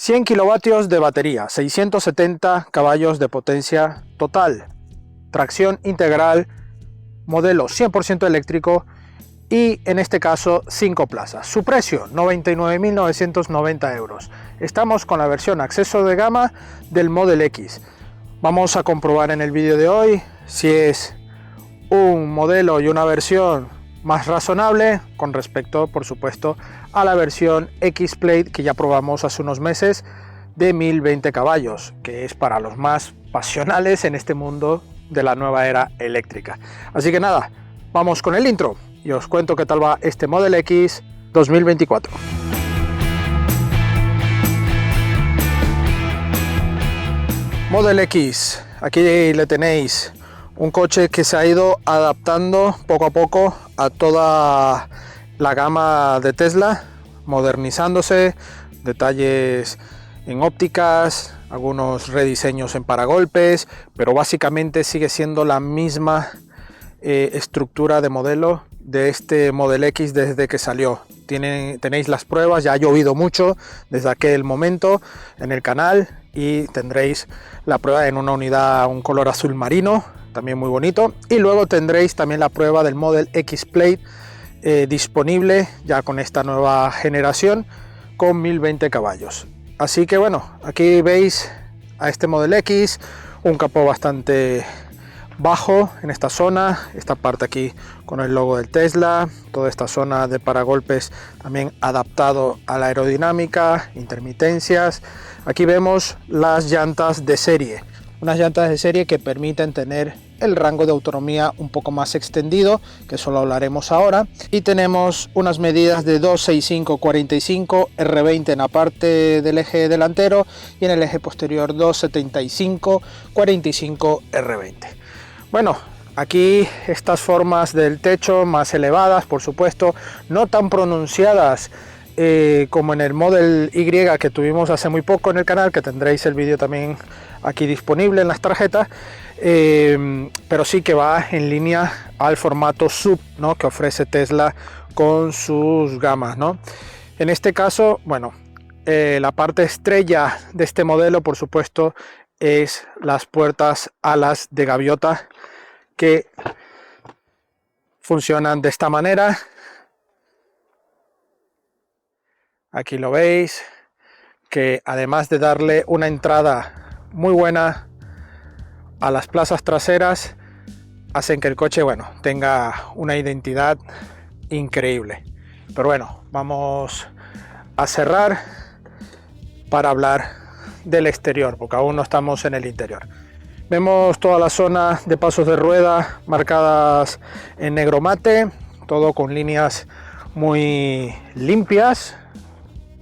100 kilovatios de batería, 670 caballos de potencia total, tracción integral, modelo 100% eléctrico y en este caso 5 plazas. Su precio 99.990 euros. Estamos con la versión acceso de gama del Model X. Vamos a comprobar en el vídeo de hoy si es un modelo y una versión más razonable con respecto, por supuesto, a la versión X-Plate que ya probamos hace unos meses de 1020 caballos, que es para los más pasionales en este mundo de la nueva era eléctrica. Así que nada, vamos con el intro y os cuento qué tal va este Model X 2024. Model X, aquí le tenéis un coche que se ha ido adaptando poco a poco a toda la gama de Tesla, modernizándose, detalles en ópticas, algunos rediseños en paragolpes, pero básicamente sigue siendo la misma estructura de modelo de este Model X desde que salió. Tenéis las pruebas, ya ha llovido mucho desde aquel momento en el canal y tendréis la prueba en una unidad, un color azul marino, también muy bonito, y luego tendréis también la prueba del Model X-Plate disponible ya con esta nueva generación con 1020 caballos. Así que bueno, aquí veis a este Model X, un capó bastante bajo en esta zona, esta parte aquí con el logo del Tesla, toda esta zona de paragolpes también adaptado a la aerodinámica, intermitencias. Aquí vemos las llantas de serie, unas llantas de serie que permiten tener el rango de autonomía un poco más extendido, que eso lo hablaremos ahora, y tenemos unas medidas de 265/45 R20 en la parte del eje delantero y en el eje posterior 275/45 R20. Bueno, aquí estas formas del techo más elevadas, por supuesto, no tan pronunciadas como en el Model Y que tuvimos hace muy poco en el canal, que tendréis el vídeo también aquí disponible en las tarjetas, pero sí que va en línea al formato sub, ¿no?, que ofrece Tesla con sus gamas, ¿no? En este caso, bueno, la parte estrella de este modelo, por supuesto, es las puertas alas de gaviota que funcionan de esta manera. Aquí lo veis, que además de darle una entrada muy buena a las plazas traseras, hacen que el coche, bueno, tenga una identidad increíble. Pero bueno, vamos a cerrar para hablar del exterior, porque aún no estamos en el interior. Vemos toda la zona de pasos de rueda marcadas en negro mate, todo con líneas muy limpias,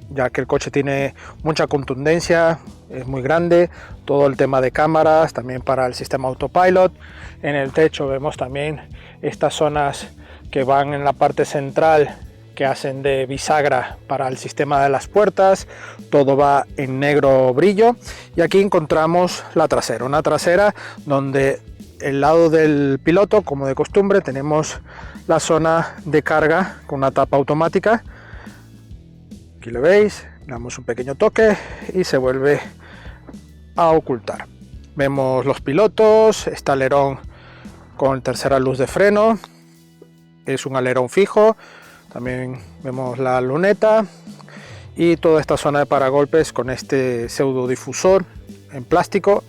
ya que el coche tiene mucha contundencia, es muy grande, todo el tema de cámaras, también para el sistema autopilot. En el techo vemos también estas zonas que van en la parte central, que hacen de bisagra para el sistema de las puertas, todo va en negro brillo. Y aquí encontramos la trasera, una trasera donde el lado del piloto, como de costumbre, tenemos la zona de carga con una tapa automática. Aquí lo veis, damos un pequeño toque y se vuelve a ocultar. Vemos los pilotos, este alerón con tercera luz de freno, es un alerón fijo. También vemos la luneta y toda esta zona de paragolpes con este pseudo difusor en plástico.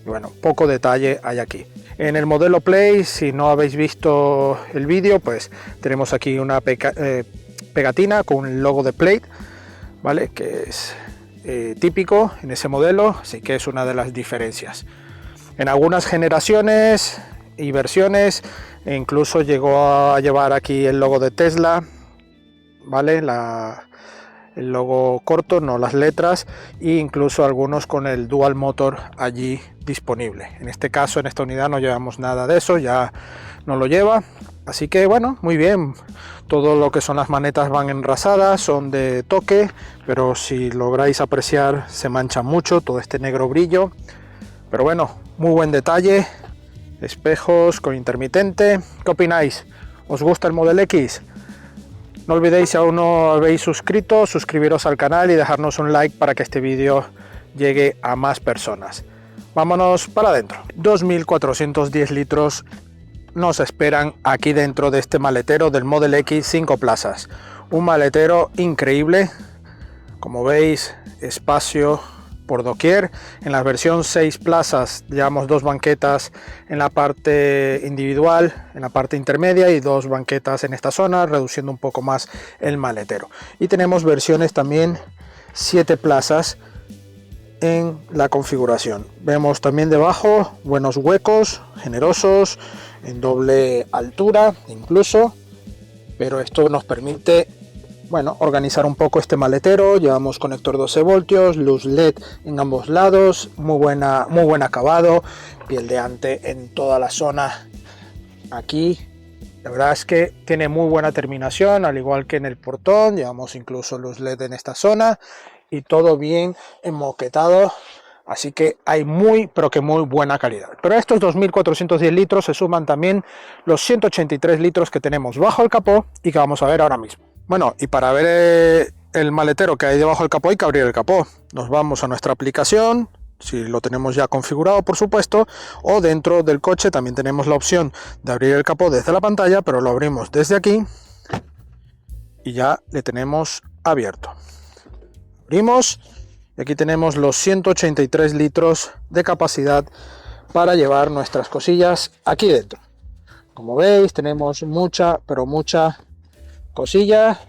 Y bueno, poco detalle hay aquí. En el modelo Play, si no habéis visto el vídeo, pues tenemos aquí una pegatina con el logo de Plate, ¿vale?, que es típico en ese modelo, así que es una de las diferencias. En algunas generaciones y versiones incluso llegó a llevar aquí el logo de Tesla, ¿vale?, el logo corto, no las letras, e incluso algunos con el dual motor allí disponible. En este caso, en esta unidad no llevamos nada de eso, ya no lo lleva, así que bueno, muy bien. Todo lo que son las manetas van enrasadas, son de toque, pero si lográis apreciar se mancha mucho todo este negro brillo, pero bueno, muy buen detalle. Espejos con intermitente. ¿Qué opináis? ¿Os gusta el Model X? No olvidéis, si aún no habéis suscrito, suscribiros al canal y dejarnos un like para que este vídeo llegue a más personas. Vámonos para adentro. 2410 litros nos esperan aquí dentro de este maletero del Model X 5 plazas. Un maletero increíble, como veis, espacio por doquier. En la versión 6 plazas llevamos 2 banquetas en la parte individual, en la parte intermedia, y 2 banquetas en esta zona, reduciendo un poco más el maletero. Y tenemos versiones también 7 plazas en la configuración. Vemos también debajo buenos huecos generosos en doble altura incluso, pero esto nos permite, bueno, organizar un poco este maletero. Llevamos conector 12 voltios, luz LED en ambos lados, muy buen acabado, piel de ante en toda la zona aquí. La verdad es que tiene muy buena terminación, al igual que en el portón. Llevamos incluso luz LED en esta zona y todo bien enmoquetado, así que hay pero que muy buena calidad. Pero a estos 2410 litros se suman también los 183 litros que tenemos bajo el capó y que vamos a ver ahora mismo. Bueno, y para ver el maletero que hay debajo del capó hay que abrir el capó. Nos vamos a nuestra aplicación, si lo tenemos ya configurado por supuesto, o dentro del coche también tenemos la opción de abrir el capó desde la pantalla, pero lo abrimos desde aquí y ya le tenemos abierto. Abrimos y aquí tenemos los 183 litros de capacidad para llevar nuestras cosillas aquí dentro. Como veis, tenemos mucha cosilla,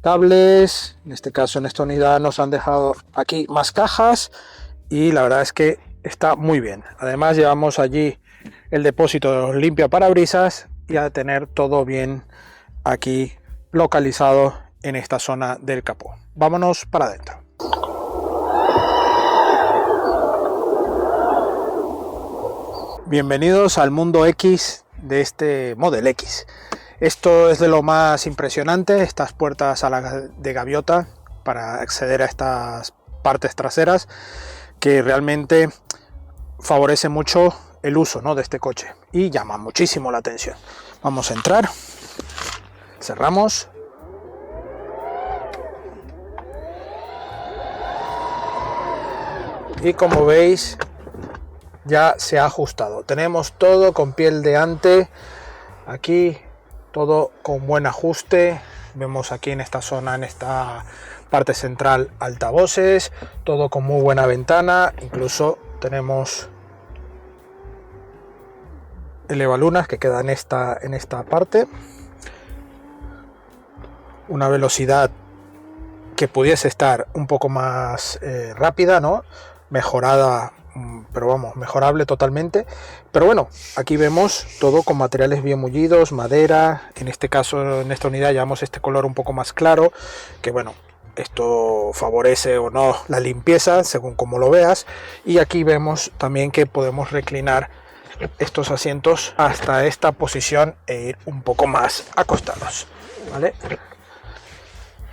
cables. En este caso, en esta unidad nos han dejado aquí más cajas y la verdad es que está muy bien. Además llevamos allí el depósito limpia parabrisas y a tener todo bien aquí localizado en esta zona del capó. Vámonos para adentro. Bienvenidos al mundo X de este Model X. Esto es de lo más impresionante, estas puertas de gaviota para acceder a estas partes traseras, que realmente favorece mucho el uso, ¿no?, de este coche y llama muchísimo la atención. Vamos a entrar, cerramos. Y como veis, ya se ha ajustado. Tenemos todo con piel de ante, aquí todo con buen ajuste. Vemos aquí en esta zona, en esta parte central, altavoces, todo con muy buena ventana. Incluso tenemos elevalunas que queda en esta parte. Una velocidad que pudiese estar un poco más rápida, ¿no?, mejorada, pero vamos, mejorable totalmente. Pero bueno, aquí vemos todo con materiales bien mullidos, madera. En este caso, en esta unidad llevamos este color un poco más claro, que bueno, esto favorece o no la limpieza según como lo veas. Y aquí vemos también que podemos reclinar estos asientos hasta esta posición e ir un poco más acostados, ¿vale?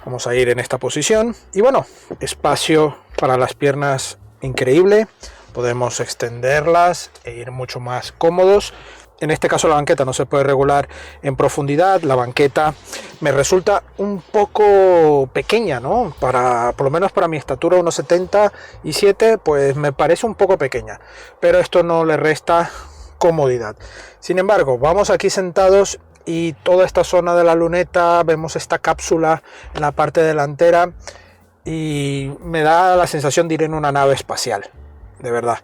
Vamos a ir en esta posición y bueno, espacio para las piernas increíble, podemos extenderlas e ir mucho más cómodos. En este caso la banqueta no se puede regular en profundidad. La banqueta me resulta un poco pequeña, ¿no? Por lo menos para mi estatura 1,77, pues me parece un poco pequeña, pero esto no le resta comodidad. Sin embargo, vamos aquí sentados y toda esta zona de la luneta, vemos esta cápsula en la parte delantera y me da la sensación de ir en una nave espacial, de verdad.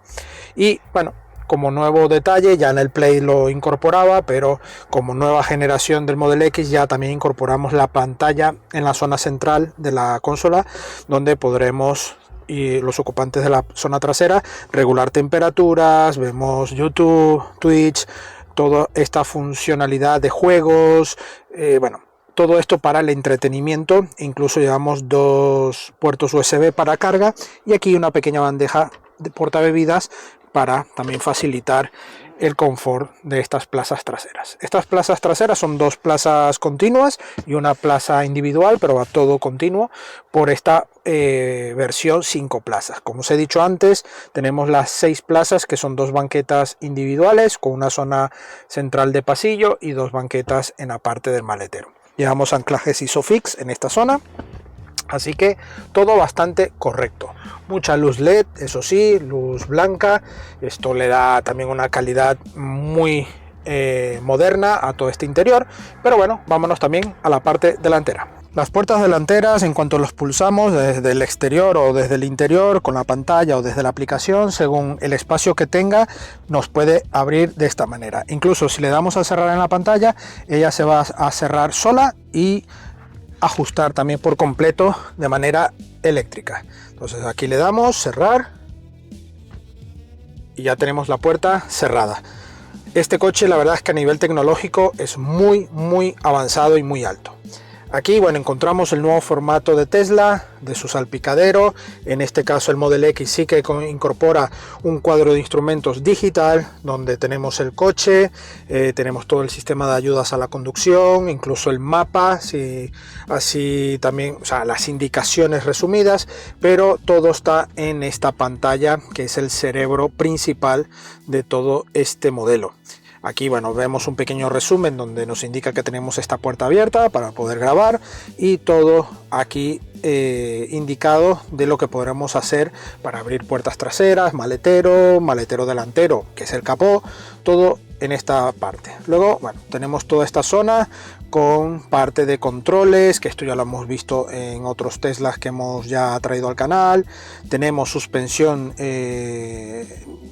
Y bueno, como nuevo detalle, ya en el Play lo incorporaba, pero como nueva generación del Model X ya también incorporamos la pantalla en la zona central de la consola, donde podremos, y los ocupantes de la zona trasera, regular temperaturas. Vemos YouTube, Twitch, toda esta funcionalidad de juegos, bueno, todo esto para el entretenimiento. Incluso llevamos 2 puertos USB para carga y aquí una pequeña bandeja de portabebidas para también facilitar el confort de estas plazas traseras. Estas plazas traseras son 2 plazas continuas y una plaza individual, pero va todo continuo por esta versión 5 plazas. Como os he dicho antes, tenemos las 6 plazas, que son 2 banquetas individuales con una zona central de pasillo y 2 banquetas en la parte del maletero. llevamos anclajes Isofix en esta zona, así que todo bastante correcto. Mucha luz LED, eso sí, luz blanca, esto le da también una calidad muy moderna a todo este interior. Pero bueno, vámonos también a la parte delantera. Las puertas delanteras, en cuanto los pulsamos desde el exterior o desde el interior, con la pantalla o desde la aplicación, según el espacio que tenga, nos puede abrir de esta manera. Incluso si le damos a cerrar en la pantalla, ella se va a cerrar sola y ajustar también por completo de manera eléctrica. Entonces aquí le damos cerrar y ya tenemos la puerta cerrada. Este coche, la verdad es que a nivel tecnológico es muy avanzado y muy alto. Aquí, bueno, encontramos el nuevo formato de Tesla, de su salpicadero. En este caso el Model X sí que incorpora un cuadro de instrumentos digital, donde tenemos el coche, tenemos todo el sistema de ayudas a la conducción, incluso el mapa, así también, o sea, las indicaciones resumidas, pero todo está en esta pantalla, que es el cerebro principal de todo este modelo. Aquí, bueno, vemos un pequeño resumen donde nos indica que tenemos esta puerta abierta para poder grabar, y todo aquí indicado de lo que podremos hacer para abrir puertas traseras, maletero delantero, que es el capó, todo en esta parte. Luego, bueno, tenemos toda esta zona con parte de controles, que esto ya lo hemos visto en otros Teslas que hemos ya traído al canal. Tenemos suspensión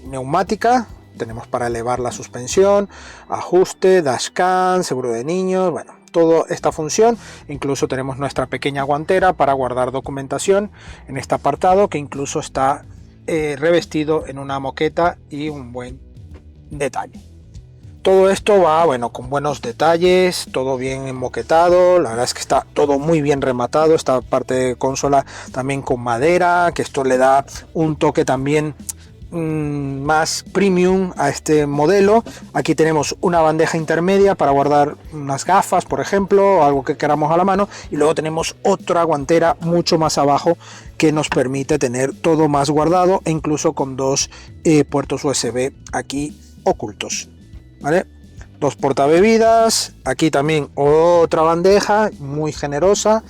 neumática. Tenemos para elevar la suspensión, ajuste, dashcam, seguro de niños, bueno, toda esta función. Incluso tenemos nuestra pequeña guantera para guardar documentación en este apartado, que incluso está revestido en una moqueta y un buen detalle. Todo esto va, bueno, con buenos detalles, todo bien enmoquetado. La verdad es que está todo muy bien rematado. Esta parte de consola también con madera, que esto le da un toque también más premium a este modelo. Aquí tenemos una bandeja intermedia para guardar unas gafas, por ejemplo, o algo que queramos a la mano, y luego tenemos otra guantera mucho más abajo que nos permite tener todo más guardado, e incluso con dos puertos USB aquí ocultos, ¿vale? Dos portabebidas, aquí también otra bandeja muy generosa.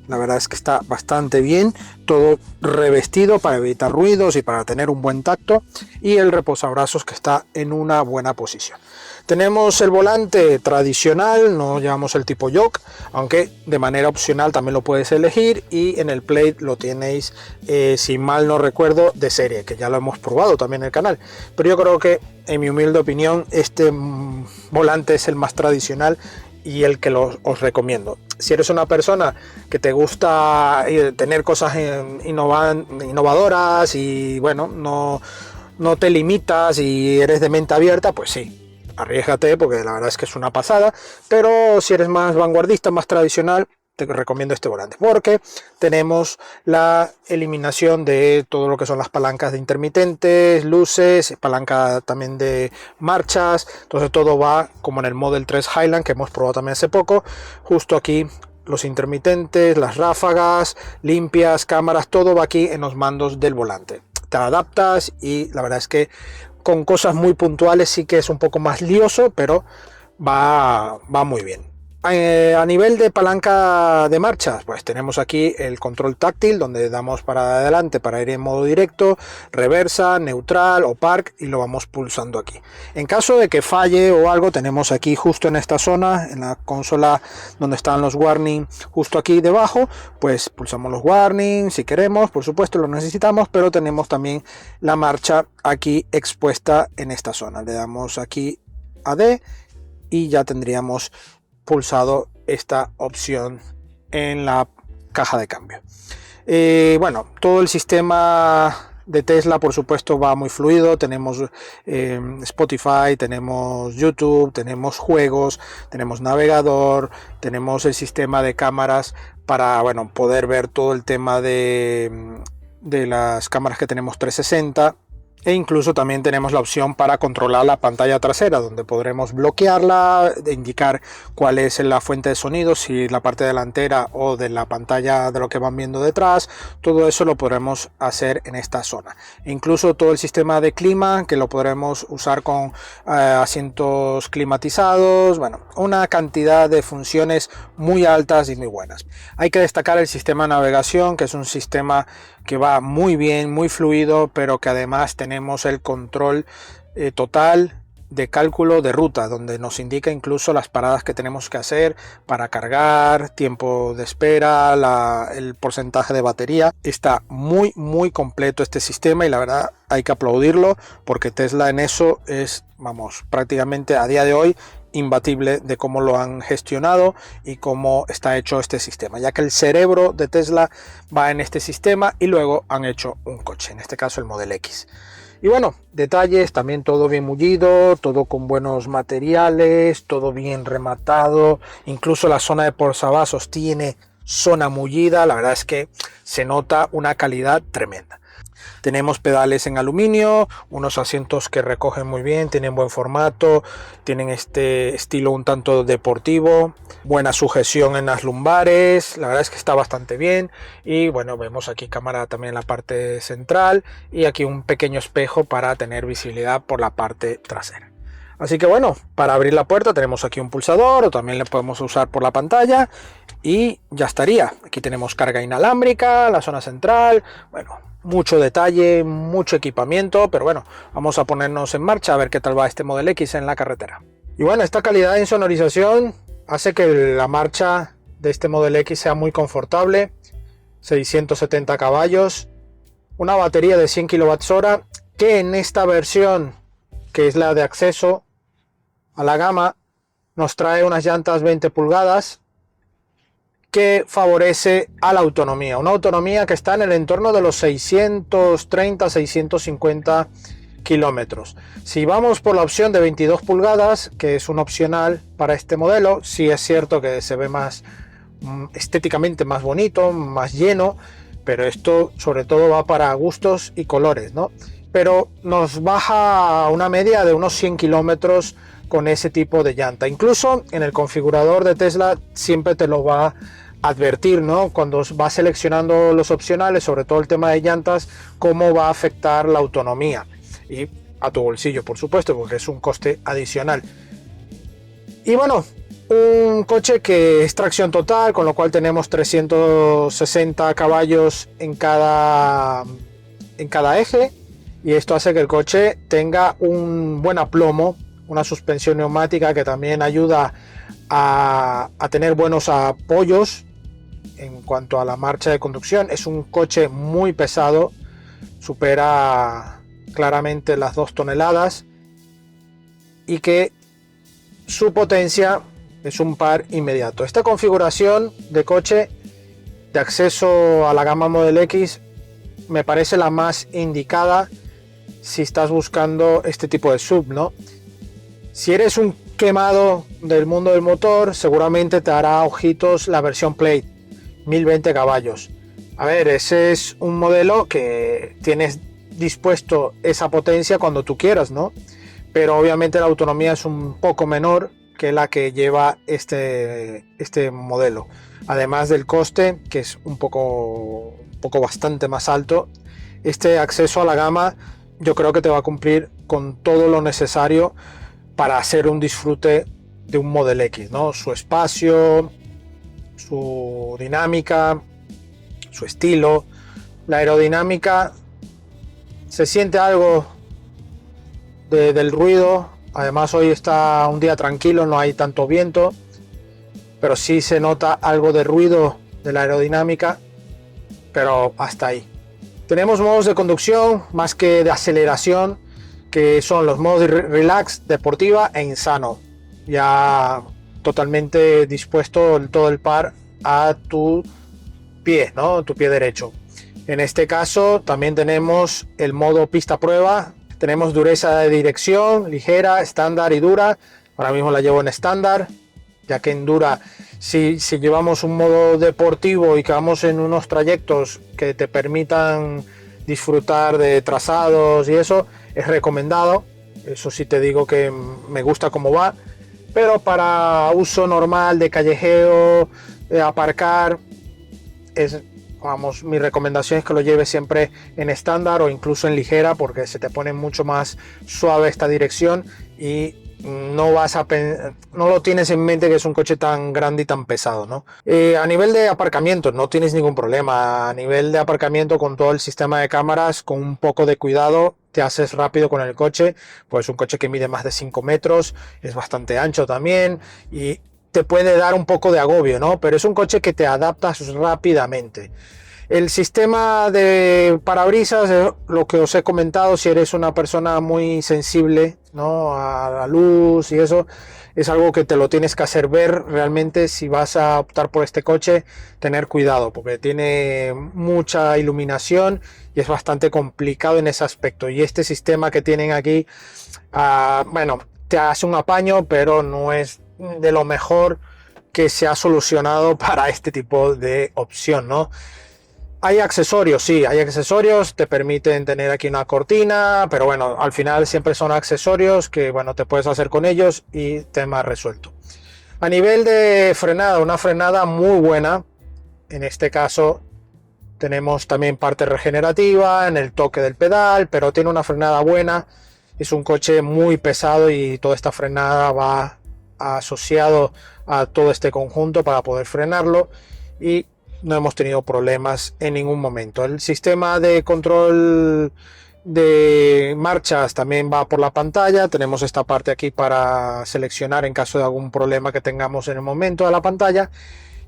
La verdad es que está bastante bien, todo revestido para evitar ruidos y para tener un buen tacto, y el reposabrazos que está en una buena posición. Tenemos el volante tradicional, no llevamos el tipo yoke, aunque de manera opcional también lo puedes elegir, y en el plate lo tenéis, si mal no recuerdo, de serie, que ya lo hemos probado también en el canal. Pero yo creo que, en mi humilde opinión, este volante es el más tradicional y el que os recomiendo. Si eres una persona que te gusta tener cosas innovadoras y bueno, no te limitas y eres de mente abierta, pues sí, arriésgate, porque la verdad es que es una pasada. Pero si eres más vanguardista, más tradicional, te recomiendo este volante, porque tenemos la eliminación de todo lo que son las palancas de intermitentes, luces, palanca también de marchas. Entonces todo va como en el Model 3 Highland, que hemos probado también hace poco. Justo aquí los intermitentes, las ráfagas limpias, cámaras, todo va aquí en los mandos del volante. Te adaptas, y la verdad es que con cosas muy puntuales sí que es un poco más lioso, pero va muy bien. A nivel de palanca de marchas, pues tenemos aquí el control táctil, donde damos para adelante para ir en modo directo, reversa, neutral o park, y lo vamos pulsando aquí. En caso de que falle o algo, tenemos aquí justo en esta zona, en la consola donde están los warnings, justo aquí debajo, pues pulsamos los warnings si queremos, por supuesto lo necesitamos, pero tenemos también la marcha aquí expuesta en esta zona. Le damos aquí a D y ya tendríamos pulsado esta opción en la caja de cambio. Bueno, todo el sistema de Tesla, por supuesto, va muy fluido. Tenemos Spotify, tenemos YouTube, tenemos juegos, tenemos navegador, tenemos el sistema de cámaras para, bueno, poder ver todo el tema de las cámaras que tenemos 360. E incluso también tenemos la opción para controlar la pantalla trasera, donde podremos bloquearla, indicar cuál es la fuente de sonido, si la parte delantera o de la pantalla de lo que van viendo detrás. Todo eso lo podremos hacer en esta zona. E incluso todo el sistema de clima, que lo podremos usar con asientos climatizados. Bueno, una cantidad de funciones muy altas y muy buenas. Hay que destacar el sistema de navegación, que es un sistema que va muy bien, muy fluido, pero que además tenemos el control total de cálculo de ruta, donde nos indica incluso las paradas que tenemos que hacer para cargar, tiempo de espera, el porcentaje de batería. Está muy completo este sistema y la verdad hay que aplaudirlo, porque Tesla en eso es, vamos, prácticamente a día de hoy imbatible de cómo lo han gestionado y cómo está hecho este sistema, ya que el cerebro de Tesla va en este sistema y luego han hecho un coche, en este caso el Model X. Y bueno, detalles, también todo bien mullido, todo con buenos materiales, todo bien rematado, incluso la zona de posavasos tiene zona mullida, la verdad es que se nota una calidad tremenda. Tenemos pedales en aluminio, unos asientos que recogen muy bien, tienen buen formato, tienen este estilo un tanto deportivo, buena sujeción en las lumbares, la verdad es que está bastante bien. Y bueno, vemos aquí cámara también en la parte central y aquí un pequeño espejo para tener visibilidad por la parte trasera. Así que bueno, para abrir la puerta tenemos aquí un pulsador, o también le podemos usar por la pantalla y ya estaría. Aquí tenemos carga inalámbrica, la zona central, bueno, mucho detalle, mucho equipamiento, pero bueno, vamos a ponernos en marcha a ver qué tal va este Model X en la carretera. Y bueno, esta calidad de insonorización hace que la marcha de este Model X sea muy confortable, 670 caballos, una batería de 100 kWh que en esta versión, que es la de acceso a la gama, nos trae unas llantas 20 pulgadas que favorece a la autonomía, una autonomía que está en el entorno de los 630-650 kilómetros. Si vamos por la opción de 22 pulgadas, que es un opcional para este modelo, sí es cierto que se ve más estéticamente más bonito, más lleno, pero esto sobre todo va para gustos y colores, ¿no? Pero nos baja a una media de unos 100 kilómetros con ese tipo de llanta. Incluso en el configurador de Tesla siempre te lo va a advertir, ¿no? Cuando vas seleccionando los opcionales, sobre todo el tema de llantas, cómo va a afectar la autonomía y a tu bolsillo, por supuesto, porque es un coste adicional. Y bueno, un coche que es tracción total, con lo cual tenemos 360 caballos en cada eje, y esto hace que el coche tenga un buen aplomo, una suspensión neumática que también ayuda a tener buenos apoyos en cuanto a la marcha de conducción. Es un coche muy pesado, supera claramente las 2 toneladas y que su potencia es un par inmediato. Esta configuración de coche de acceso a la gama Model X me parece la más indicada si estás buscando este tipo de SUV, ¿no? Si eres un quemado del mundo del motor, seguramente te hará ojitos la versión Plate, 1020 caballos. A ver, ese es un modelo que tienes dispuesto esa potencia cuando tú quieras, ¿no? Pero obviamente la autonomía es un poco menor que la que lleva este modelo. Además del coste, que es un poco bastante más alto, este acceso a la gama yo creo que te va a cumplir con todo lo necesario para hacer un disfrute de un Model X, ¿no? Su espacio, su dinámica, su estilo, la aerodinámica, se siente algo del ruido. Además hoy está un día tranquilo, no hay tanto viento, pero sí se nota algo de ruido de la aerodinámica, pero hasta ahí. Tenemos modos de conducción más que de aceleración, que son los modos de relax, deportiva e insano, ya totalmente dispuesto todo el par a tu pie, ¿no? Tu pie derecho. En este caso también tenemos el modo pista prueba, tenemos dureza de dirección, ligera, estándar y dura. Ahora mismo la llevo en estándar, ya que en dura, si llevamos un modo deportivo y que vamos en unos trayectos que te permitan disfrutar de trazados y eso, es recomendado. Eso sí te digo que me gusta cómo va, pero para uso normal de callejeo, de aparcar, vamos, mi recomendación es que lo lleves siempre en estándar o incluso en ligera, porque se te pone mucho más suave esta dirección y no lo tienes en mente que es un coche tan grande y tan pesado, ¿no? A nivel de aparcamiento no tienes ningún problema. A nivel de aparcamiento, con todo el sistema de cámaras, con un poco de cuidado te haces rápido con el coche. Pues un coche que mide más de 5 metros, es bastante ancho también y te puede dar un poco de agobio, ¿no? Pero es un coche que te adaptas rápidamente. El sistema de parabrisas, lo que os he comentado, si eres una persona muy sensible, ¿no?, a la luz y eso, es algo que te lo tienes que hacer ver realmente. Si vas a optar por este coche, tener cuidado, porque tiene mucha iluminación y es bastante complicado en ese aspecto. Y este sistema que tienen aquí, bueno, te hace un apaño, pero no es de lo mejor que se ha solucionado para este tipo de opción, ¿no? Hay accesorios, sí, hay accesorios, te permiten tener aquí una cortina, pero bueno, al final siempre son accesorios que, bueno, te puedes hacer con ellos y tema resuelto. A nivel de frenada, una frenada muy buena. En este caso tenemos también parte regenerativa en el toque del pedal, pero tiene una frenada buena. Es un coche muy pesado y toda esta frenada va asociado a todo este conjunto para poder frenarlo, y no hemos tenido problemas en ningún momento. El sistema de control de marchas también va por la pantalla. Tenemos esta parte aquí para seleccionar en caso de algún problema que tengamos en el momento de la pantalla.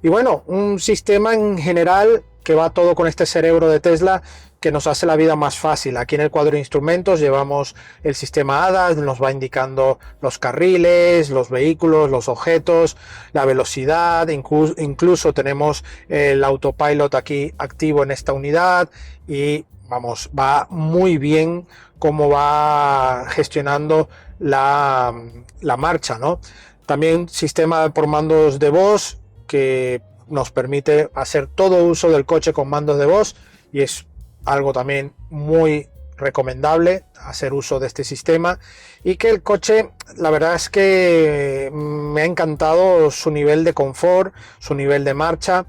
Y bueno, un sistema en general que va todo con este cerebro de Tesla, que nos hace la vida más fácil. Aquí en el cuadro de instrumentos llevamos el sistema ADAS, nos va indicando los carriles, los vehículos, los objetos, la velocidad, incluso tenemos el autopilot aquí activo en esta unidad, y vamos, va muy bien cómo va gestionando la marcha, ¿no? También sistema por mandos de voz que nos permite hacer todo uso del coche con mandos de voz, y es algo también muy recomendable hacer uso de este sistema. Y que el coche, la verdad es que me ha encantado su nivel de confort, su nivel de marcha.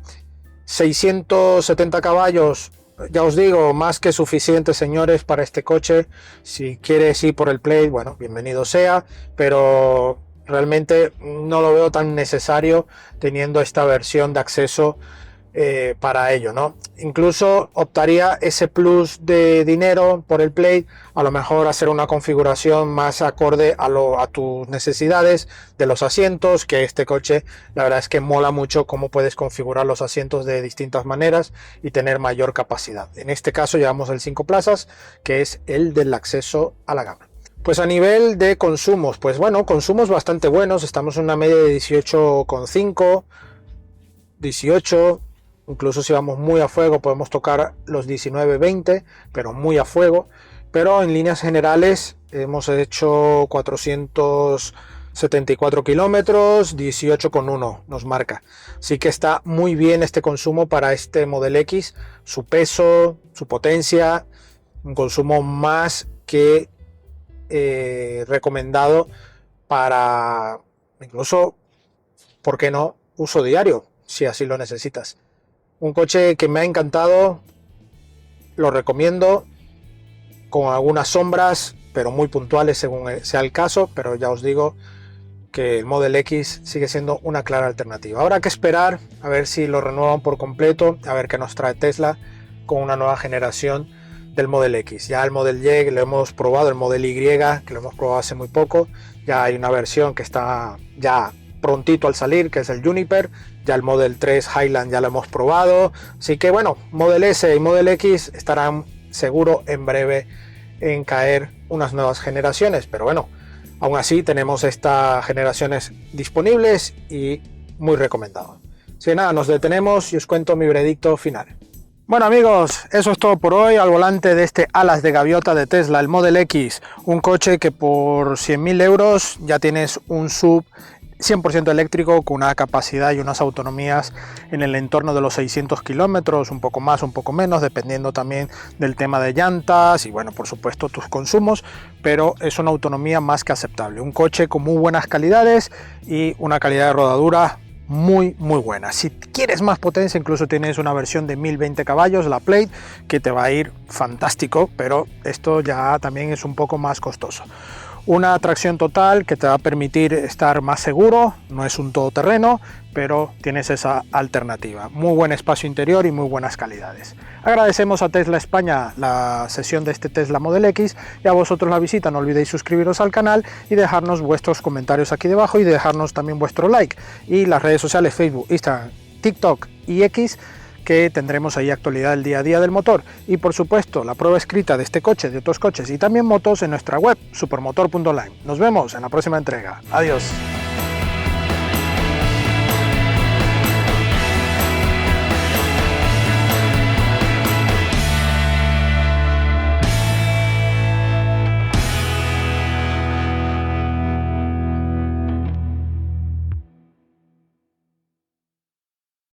670 caballos, ya os digo, más que suficiente, señores, para este coche. Si quieres ir por el Play, bueno, bienvenido sea, pero realmente no lo veo tan necesario teniendo esta versión de acceso para ello, ¿no? Incluso optaría ese plus de dinero por el Play, a lo mejor hacer una configuración más acorde a tus necesidades de los asientos, que este coche la verdad es que mola mucho cómo puedes configurar los asientos de distintas maneras y tener mayor capacidad. En este caso llevamos el 5 plazas, que es el del acceso a la gama. Pues a nivel de consumos, pues bueno, consumos bastante buenos. Estamos en una media de 18,5, 18, incluso si vamos muy a fuego podemos tocar los 19-20, pero muy a fuego. Pero en líneas generales hemos hecho 474 kilómetros, 18,1 nos marca. Así que está muy bien este consumo para este Model X, su peso, su potencia, un consumo más que recomendado para incluso, ¿por qué no?, uso diario, si así lo necesitas. Un coche que me ha encantado, lo recomiendo, con algunas sombras, pero muy puntuales según sea el caso, pero ya os digo que el Model X sigue siendo una clara alternativa. Habrá que esperar a ver si lo renuevan por completo, a ver qué nos trae Tesla con una nueva generación del Model X. Ya el Model Y lo hemos probado, el Model Y que lo hemos probado hace muy poco, ya hay una versión que está ya prontito al salir, que es el Juniper. Ya el Model 3 Highland ya lo hemos probado, así que bueno, Model S y Model X estarán seguro en breve en caer unas nuevas generaciones, pero bueno, aún así tenemos estas generaciones disponibles y muy recomendado. Así que nada, nos detenemos y os cuento mi veredicto final. Bueno amigos, eso es todo por hoy al volante de este alas de gaviota de Tesla, el Model X, un coche que por 100.000 euros ya tienes un SUV 100% eléctrico, con una capacidad y unas autonomías en el entorno de los 600 kilómetros, un poco más, un poco menos, dependiendo también del tema de llantas y bueno, por supuesto tus consumos, pero es una autonomía más que aceptable. Un coche con muy buenas calidades y una calidad de rodadura muy buena. Si quieres más potencia, incluso tienes una versión de 1020 caballos, la Plate, que te va a ir fantástico, pero esto ya también es un poco más costoso. Una tracción total que te va a permitir estar más seguro, no es un todoterreno, pero tienes esa alternativa. Muy buen espacio interior y muy buenas calidades. Agradecemos a Tesla España la sesión de este Tesla Model X y a vosotros la visita. No olvidéis suscribiros al canal y dejarnos vuestros comentarios aquí debajo y dejarnos también vuestro like. Y las redes sociales Facebook, Instagram, TikTok y X, que tendremos ahí actualidad del día a día del motor, y por supuesto la prueba escrita de este coche, de otros coches y también motos en nuestra web supermotor.online. Nos vemos en la próxima entrega. Adiós.